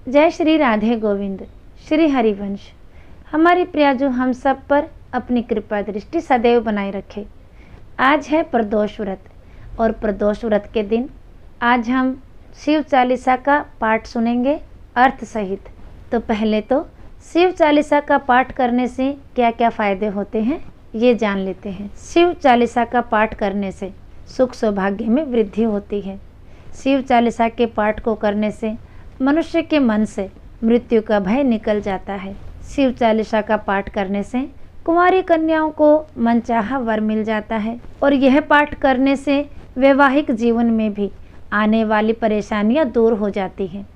जय श्री राधे गोविंद। श्री हरिवंश। हमारी प्रियाजू हम सब पर अपनी कृपा दृष्टि सदैव बनाए रखे। आज है प्रदोष व्रत और प्रदोष व्रत के दिन आज हम शिव चालीसा का पाठ सुनेंगे अर्थ सहित। तो पहले तो शिव चालीसा का पाठ करने से क्या क्या फ़ायदे होते हैं ये जान लेते हैं। शिव चालीसा का पाठ करने से सुख सौभाग्य में वृद्धि होती है। शिव चालीसा के पाठ को करने से मनुष्य के मन से मृत्यु का भय निकल जाता है। शिव चालीसा का पाठ करने से कुंवारी कन्याओं को मनचाहा वर मिल जाता है और यह पाठ करने से वैवाहिक जीवन में भी आने वाली परेशानियां दूर हो जाती हैं,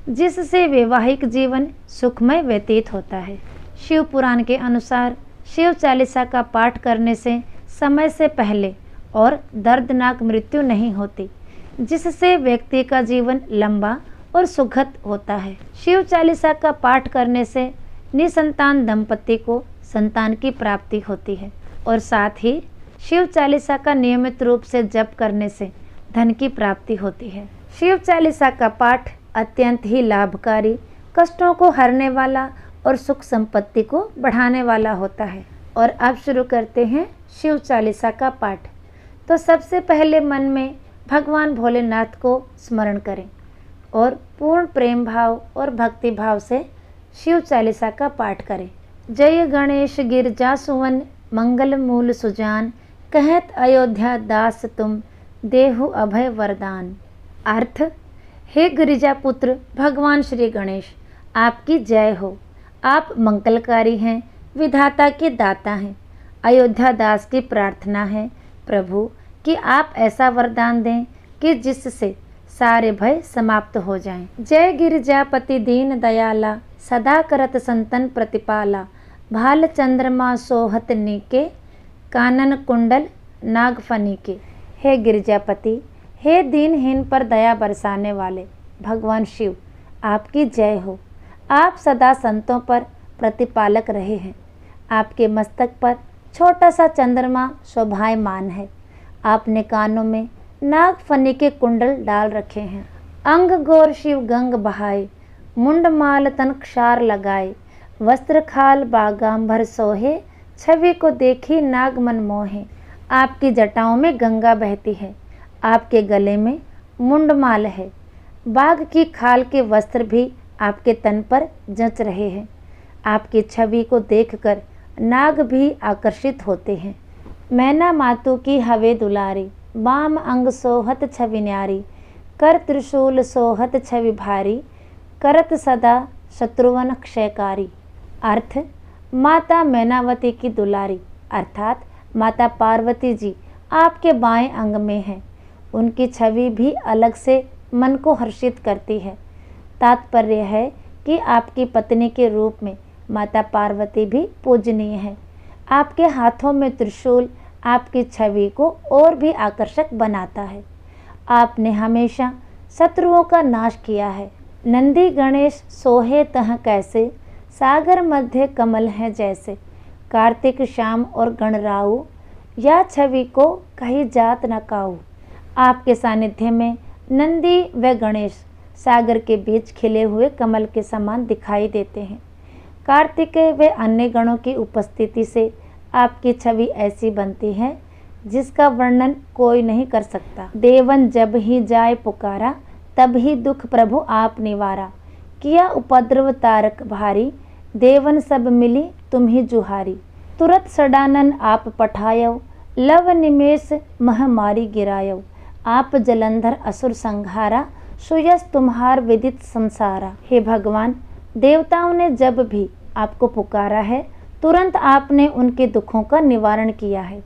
जिससे वैवाहिक जीवन सुखमय व्यतीत होता है। शिव पुराण के अनुसार शिव चालीसा का पाठ करने से समय से पहले और दर्दनाक मृत्यु नहीं होती, जिससे व्यक्ति का जीवन लंबा और सुखद होता है। शिव चालीसा का पाठ करने से निसंतान दंपति को संतान की प्राप्ति होती है और साथ ही शिव चालीसा का नियमित रूप से जप करने से धन की प्राप्ति होती है। शिव चालीसा का पाठ अत्यंत ही लाभकारी, कष्टों को हरने वाला और सुख संपत्ति को बढ़ाने वाला होता है। और अब शुरू करते हैं शिव चालीसा का पाठ। तो सबसे पहले मन में भगवान भोलेनाथ को स्मरण करें और पूर्ण प्रेम भाव और भक्ति भाव से शिव चालीसा का पाठ करें। जय गणेश गिरजा सुवन मंगल मूल सुजान, कहत अयोध्या दास तुम देहु अभय वरदान। अर्थ, हे गिरिजा पुत्र भगवान श्री गणेश, आपकी जय हो। आप मंगलकारी हैं, विधाता के दाता हैं। अयोध्या दास की प्रार्थना है प्रभु कि आप ऐसा वरदान दें कि जिससे सारे भय समाप्त हो जाएं। जय गिरिजापति दीन दयाला, सदा करत संतन प्रतिपाला। भाल चंद्रमा सोहत नीके, कानन कुंडल नागफनी के। हे गिरिजापति, हे दीनहीन पर दया बरसाने वाले भगवान शिव, आपकी जय हो। आप सदा संतों पर प्रतिपालक रहे हैं। आपके मस्तक पर छोटा सा चंद्रमा शोभायमान है। आपने कानों में नागफनी के कुंडल डाल रखे हैं। अंग गोर शिव गंग बहाए, मुंड माल तन क्षार लगाए। वस्त्र खाल बागांबर सोहे, छवि को देखी नाग मन मोहे। आपकी जटाओं में गंगा बहती है। आपके गले में मुंडमाल है। बाघ की खाल के वस्त्र भी आपके तन पर जच रहे हैं। आपकी छवि को देखकर नाग भी आकर्षित होते हैं। मैना मातु की हवे दुलारी, बाम अंग सोहत छवि न्यारी। कर त्रिशूल सोहत छवि भारी, करत सदा शत्रुवन क्षयकारी। अर्थ, माता मैनावती की दुलारी अर्थात माता पार्वती जी आपके बाएं अंग में हैं। उनकी छवि भी अलग से मन को हर्षित करती है। तात्पर्य है कि आपकी पत्नी के रूप में माता पार्वती भी पूजनीय है। आपके हाथों में त्रिशूल आपकी छवि को और भी आकर्षक बनाता है। आपने हमेशा शत्रुओं का नाश किया है। नंदी गणेश सोहे तह कैसे, सागर मध्य कमल है जैसे। कार्तिक श्याम और गणराऊ, या छवि को कहीं जात न काऊ। आपके सानिध्य में नंदी व गणेश सागर के बीच खिले हुए कमल के समान दिखाई देते हैं। कार्तिकेय व अन्य गणों की उपस्थिति से आपकी छवि ऐसी बनती है जिसका वर्णन कोई नहीं कर सकता। देवन जब ही जाए पुकारा, तब ही दुख प्रभु आप निवारा। किया उपद्रव तारक भारी, देवन सब मिली तुम ही जुहारी। तुरत सडानन आप पठायो, लव निमेष महामारी गिरायो। आप जलंधर असुर संहारा, सुयस तुम्हार विदित संसारा। हे भगवान, देवताओं ने जब भी आपको पुकारा है तुरंत आपने उनके दुखों का निवारण किया है।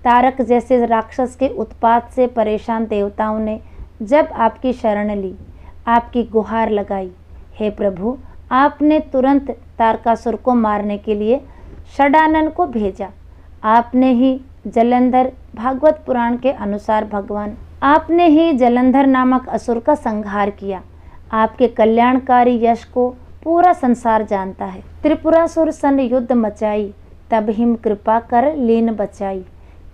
तारक जैसे राक्षस के उत्पात से परेशान देवताओं ने जब आपकी शरण ली, आपकी गुहार लगाई, हे प्रभु आपने तुरंत तारकासुर को मारने के लिए षडानन को भेजा। आपने ही जलंधर, भागवत पुराण के अनुसार भगवान आपने ही जलंधर नामक असुर का संहार किया। आपके कल्याणकारी यश को पूरा संसार जानता है। त्रिपुरासुर सन युद्ध मचाई, तब हिम कृपा कर लीन बचाई।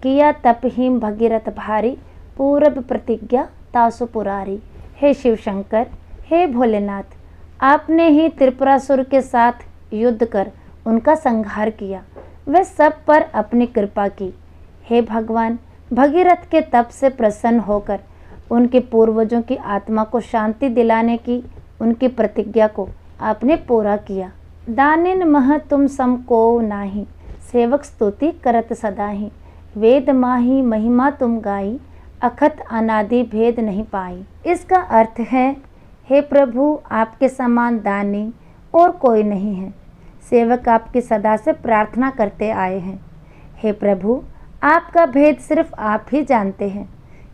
किया तप हिम भगीरथ भारी, पूरब प्रतिज्ञा तासु पुरारी। हे शिव शंकर, हे भोलेनाथ, आपने ही त्रिपुरासुर के साथ युद्ध कर उनका संहार किया, वे सब पर अपनी कृपा की। हे भगवान, भगीरथ के तप से प्रसन्न होकर उनके पूर्वजों की आत्मा को शांति दिलाने की उनकी प्रतिज्ञा को आपने पूरा किया। दानिन मह तुम सम को नाही, सेवक स्तुति करत सदाही। वेद माही महिमा तुम गाई, अखत अनादि भेद नहीं पाई। इसका अर्थ है, हे प्रभु, आपके समान दानी और कोई नहीं है। सेवक आपकी सदा से प्रार्थना करते आए हैं। हे प्रभु, आपका भेद सिर्फ आप ही जानते हैं,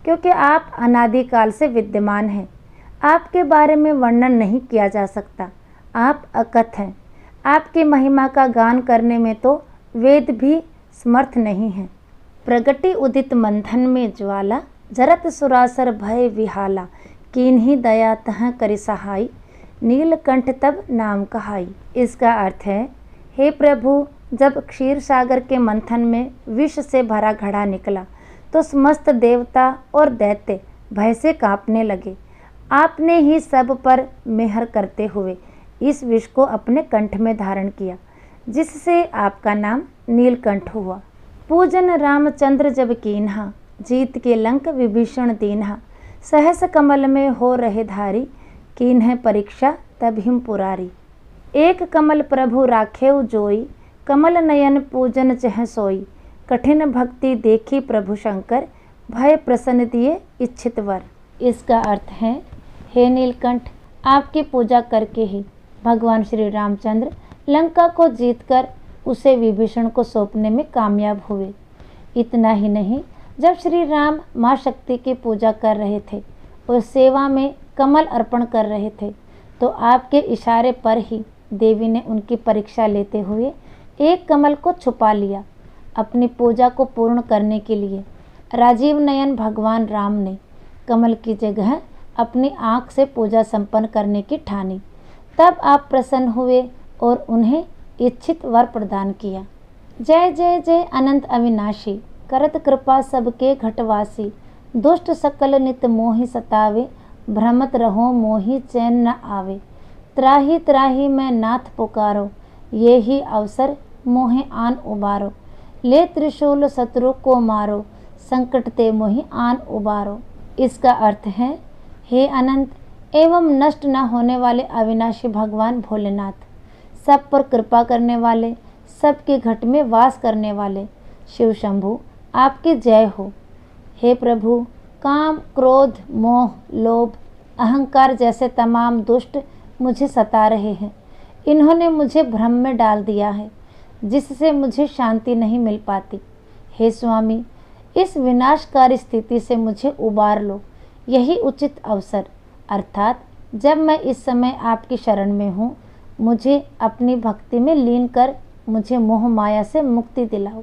क्योंकि आप अनादिकाल से विद्यमान हैं। आपके बारे में वर्णन नहीं किया जा सकता। आप अकथ हैं। आपकी महिमा का गान करने में तो वेद भी समर्थ नहीं है। प्रगति उदित मंथन में ज्वाला, जरत सुरासर भय विहाला। कीन्ही दया तह करि सहाय, नीलकंठ तब नाम कहाई। इसका अर्थ है, हे प्रभु, जब क्षीर सागर के मंथन में विष से भरा घड़ा निकला तो समस्त देवता और दैत्य भय से कांपने लगे। आपने ही सब पर मेहर करते हुए इस विष को अपने कंठ में धारण किया, जिससे आपका नाम नीलकंठ हुआ। पूजन रामचंद्र जब कीन्हा, जीत के लंक विभीषण दीन्हा। सहस कमल में हो रहे धारी, कीन्ह परीक्षा तब हिम पुरारी। एक कमल प्रभु राखेउ जोई, कमल नयन पूजन चह सोई। कठिन भक्ति देखी प्रभु शंकर, भय प्रसन्न दिए इच्छित वर। इसका अर्थ है, हे नीलकंठ, आपकी पूजा करके ही भगवान श्री रामचंद्र लंका को जीतकर उसे विभीषण को सौंपने में कामयाब हुए। इतना ही नहीं, जब श्री राम माँ शक्ति की पूजा कर रहे थे और सेवा में कमल अर्पण कर रहे थे, तो आपके इशारे पर ही देवी ने उनकी परीक्षा लेते हुए एक कमल को छुपा लिया। अपनी पूजा को पूर्ण करने के लिए राजीव नयन भगवान राम ने कमल की जगह अपनी आँख से पूजा संपन्न करने की ठानी। तब आप प्रसन्न हुए और उन्हें इच्छित वर प्रदान किया। जय जय जय अनंत अविनाशी, करत कृपा सबके घटवासी। दुष्ट सकल नित मोहि सतावे, भ्रमत रहो मोहि चैन न आवे। त्राही त्राही मैं नाथ पुकारो, ये ही अवसर मोहे आन उबारो। ले त्रिशूल शत्रु को मारो, संकट ते मोहि आन उबारो। इसका अर्थ है, हे अनंत एवं नष्ट न होने वाले अविनाशी भगवान भोलेनाथ, सब पर कृपा करने वाले, सबके घट में वास करने वाले शिव शंभु, आपकी जय हो। हे प्रभु, काम, क्रोध, मोह, लोभ, अहंकार जैसे तमाम दुष्ट मुझे सता रहे हैं। इन्होंने मुझे भ्रम में डाल दिया है, जिससे मुझे शांति नहीं मिल पाती। हे स्वामी, इस विनाशकारी स्थिति से मुझे उबार लो। यही उचित अवसर, अर्थात जब मैं इस समय आपकी शरण में हूँ, मुझे अपनी भक्ति में लीन कर मुझे मोह माया से मुक्ति दिलाओ,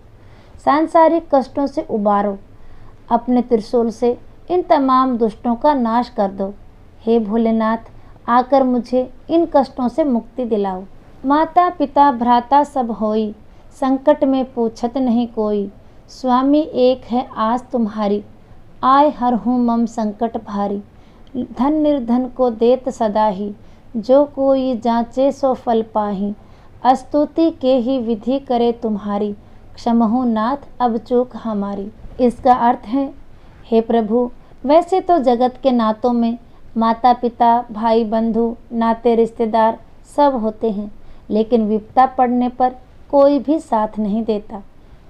सांसारिक कष्टों से उबारो। अपने त्रिशूल से इन तमाम दुष्टों का नाश कर दो। हे भोलेनाथ, आकर मुझे इन कष्टों से मुक्ति दिलाओ। माता पिता भ्राता सब होई, संकट में पूछत नहीं कोई। स्वामी एक है आस तुम्हारी, आय हर हूँ मम संकट भारी। धन निर्धन को देत सदा ही, जो कोई जांचे सो फल पाही। स्तुति के ही विधि करे तुम्हारी, क्षमहु नाथ अब चूक हमारी। इसका अर्थ है, हे प्रभु, वैसे तो जगत के नातों में माता पिता, भाई बंधु, नाते रिश्तेदार सब होते हैं, लेकिन विपदा पड़ने पर कोई भी साथ नहीं देता।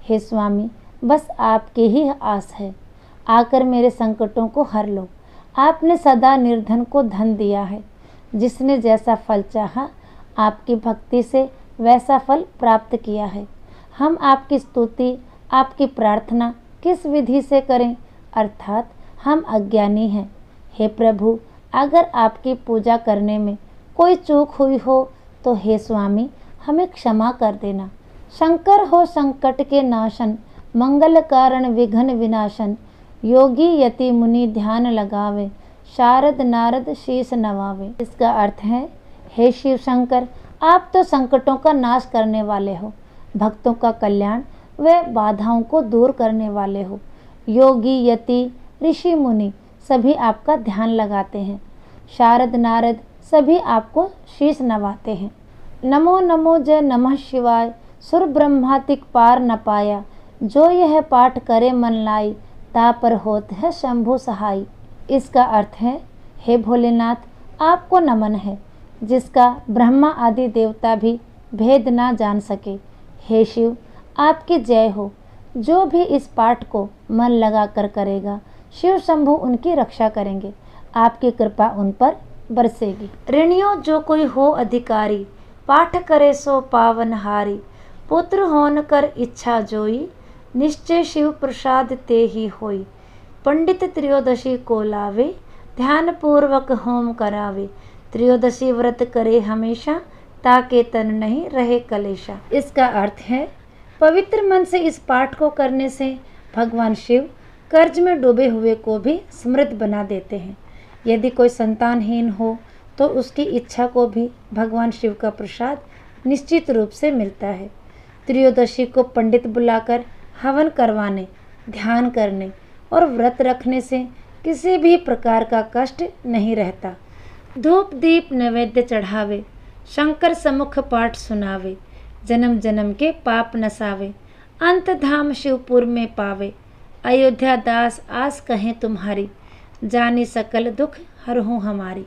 हे स्वामी, बस आपकी ही आस है, आकर मेरे संकटों को हर लो। आपने सदा निर्धन को धन दिया है, जिसने जैसा फल चाहा आपकी भक्ति से वैसा फल प्राप्त किया है। हम आपकी स्तुति, आपकी प्रार्थना किस विधि से करें, अर्थात हम अज्ञानी हैं। हे प्रभु, अगर आपकी पूजा करने में कोई चूक हुई हो तो हे स्वामी, हमें क्षमा कर देना। शंकर हो संकट के नाशन, मंगल कारण विघ्न विनाशन। योगी यति मुनि ध्यान लगावे, शारद नारद शीश नवावे। इसका अर्थ है, हे शिव शंकर, आप तो संकटों का नाश करने वाले हो, भक्तों का कल्याण व बाधाओं को दूर करने वाले हो। योगी यति ऋषि मुनि सभी आपका ध्यान लगाते हैं। शारद नारद सभी आपको शीश नवाते हैं। नमो नमो जय नमः शिवाय, सुर ब्रह्मातिक पार न पाया, जो यह पाठ करे मन लाई, ता पर होत है शंभु सहाय। इसका अर्थ है, हे भोलेनाथ, आपको नमन है जिसका ब्रह्मा आदि देवता भी भेद ना जान सके। हे शिव, आपकी जय हो। जो भी इस पाठ को मन लगाकर करेगा, शिव शंभु उनकी रक्षा करेंगे, आपकी कृपा उन पर बरसेगी। ऋणियों जो कोई हो अधिकारी, पाठ करे सो पावनहारी, पुत्र होन कर इच्छा जोई, निश्चय शिव प्रसाद ते ही होई। पंडित त्रयोदशी को लावे, ध्यान पूर्वक होम करावे, त्रयोदशी व्रत करे हमेशा, ताके तन नहीं रहे कलेशा। इसका अर्थ है, पवित्र मन से इस पाठ को करने से भगवान शिव कर्ज में डूबे हुए को भी समृद्ध बना देते हैं। यदि कोई संतानहीन हो तो उसकी इच्छा को भी भगवान शिव का प्रसाद निश्चित रूप से मिलता है। त्रयोदशी को पंडित बुलाकर हवन करवाने, ध्यान करने और व्रत रखने से किसी भी प्रकार का कष्ट नहीं रहता। धूप दीप नैवेद्य चढ़ावे, शंकर सम्मुख पाठ सुनावे, जन्म जन्म के पाप नसावे, अंत धाम शिवपुर में पावे, अयोध्या दास आस कहें तुम्हारी, जानी सकल दुख हरहूँ हमारी।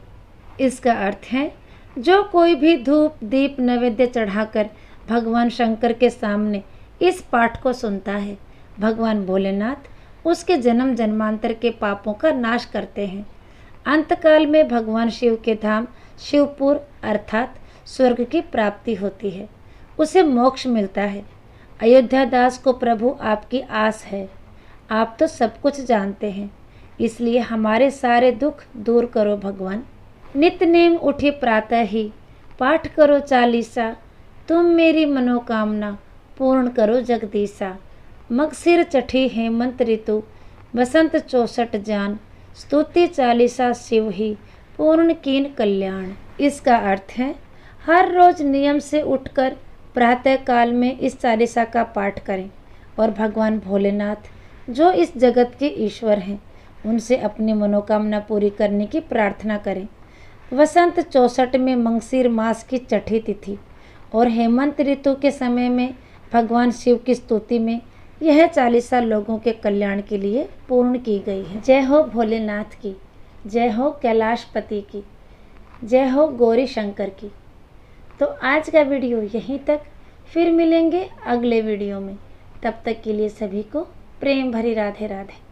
इसका अर्थ है, जो कोई भी धूप दीप नैवेद्य चढ़ाकर भगवान शंकर के सामने इस पाठ को सुनता है, भगवान भोलेनाथ उसके जन्म जन्मांतर के पापों का नाश करते हैं। अंतकाल में भगवान शिव के धाम शिवपुर अर्थात स्वर्ग की प्राप्ति होती है, उसे मोक्ष मिलता है। अयोध्या दास को प्रभु आपकी आस है। आप तो सब कुछ जानते हैं, इसलिए हमारे सारे दुख दूर करो भगवान। नित्य नेम उठी प्रातः ही, पाठ करो चालीसा, तुम मेरी मनोकामना पूर्ण करो जगदीसा। मगसिर चठी हेमंत ऋतु, बसंत 64 जान, स्तुति चालीसा शिव ही, पूर्ण कीन कल्याण। इसका अर्थ है, हर रोज नियम से उठकर प्रातः काल में इस चालीसा का पाठ करें और भगवान भोलेनाथ जो इस जगत के ईश्वर हैं उनसे अपनी मनोकामना पूरी करने की प्रार्थना करें। वसंत 64 में मंगसीर मास की छठी तिथि और हेमंत ऋतु के समय में भगवान शिव की स्तुति में यह चालीसा लोगों के कल्याण के लिए पूर्ण की गई है। जय हो भोलेनाथ की, जय हो कैलाशपति की, जय हो गौरी शंकर की। तो आज का वीडियो यहीं तक, फिर मिलेंगे अगले वीडियो में। तब तक के लिए सभी को प्रेम भरी राधे राधे।